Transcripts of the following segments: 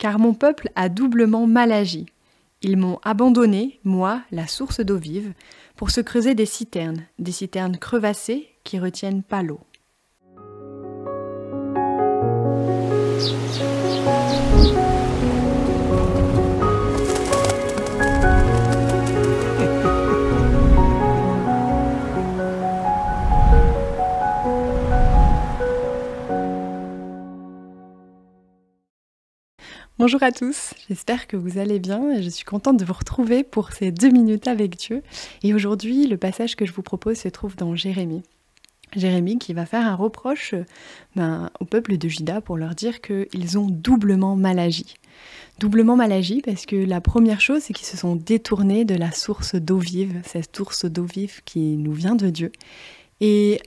car mon peuple a doublement mal agi. Ils m'ont abandonné, moi, la source d'eau vive, pour se creuser des citernes crevassées qui retiennent pas l'eau. Bonjour à tous, j'espère que vous allez bien et je suis contente de vous retrouver pour ces 2 minutes avec Dieu. Et aujourd'hui, le passage que je vous propose se trouve dans Jérémie. Jérémie qui va faire un reproche au peuple de Juda pour leur dire qu'ils ont doublement mal agi. Doublement mal agi parce que la première chose, c'est qu'ils se sont détournés de la source d'eau vive, cette source d'eau vive qui nous vient de Dieu. Et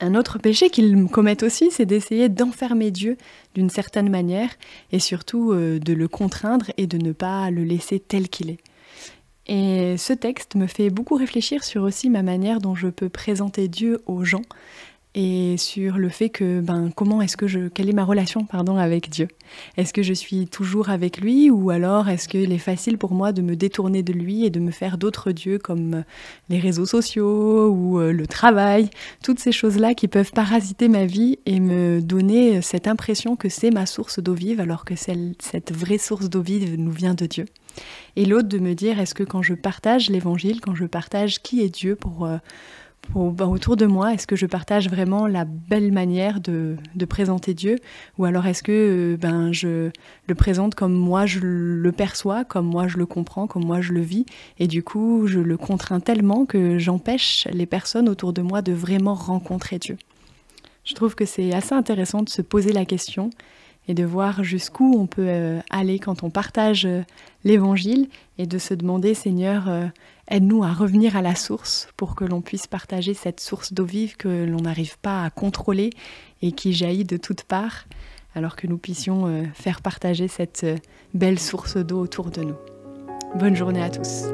un autre péché qu'ils commettent aussi, c'est d'essayer d'enfermer Dieu d'une certaine manière et surtout de le contraindre et de ne pas le laisser tel qu'il est. Et ce texte me fait beaucoup réfléchir sur aussi ma manière dont je peux présenter Dieu aux gens et sur le fait que quelle est ma relation avec Dieu. Est-ce que je suis toujours avec lui ou alors est-ce qu'il est facile pour moi de me détourner de lui et de me faire d'autres dieux comme les réseaux sociaux ou le travail, toutes ces choses-là qui peuvent parasiter ma vie et me donner cette impression que c'est ma source d'eau vive alors que cette vraie source d'eau vive nous vient de Dieu. Et l'autre de me dire, est-ce que quand je partage l'évangile, quand je partage qui est Dieu autour de moi, est-ce que je partage vraiment la belle manière de présenter Dieu ou alors est-ce que je le présente comme moi je le perçois, comme moi je le comprends, comme moi je le vis et du coup je le contrains tellement que j'empêche les personnes autour de moi de vraiment rencontrer Dieu. Je trouve que c'est assez intéressant de se poser la question et de voir jusqu'où on peut aller quand on partage l'évangile et de se demander, Seigneur, aide-nous à revenir à la source pour que l'on puisse partager cette source d'eau vive que l'on n'arrive pas à contrôler et qui jaillit de toutes parts, alors que nous puissions faire partager cette belle source d'eau autour de nous. Bonne journée à tous.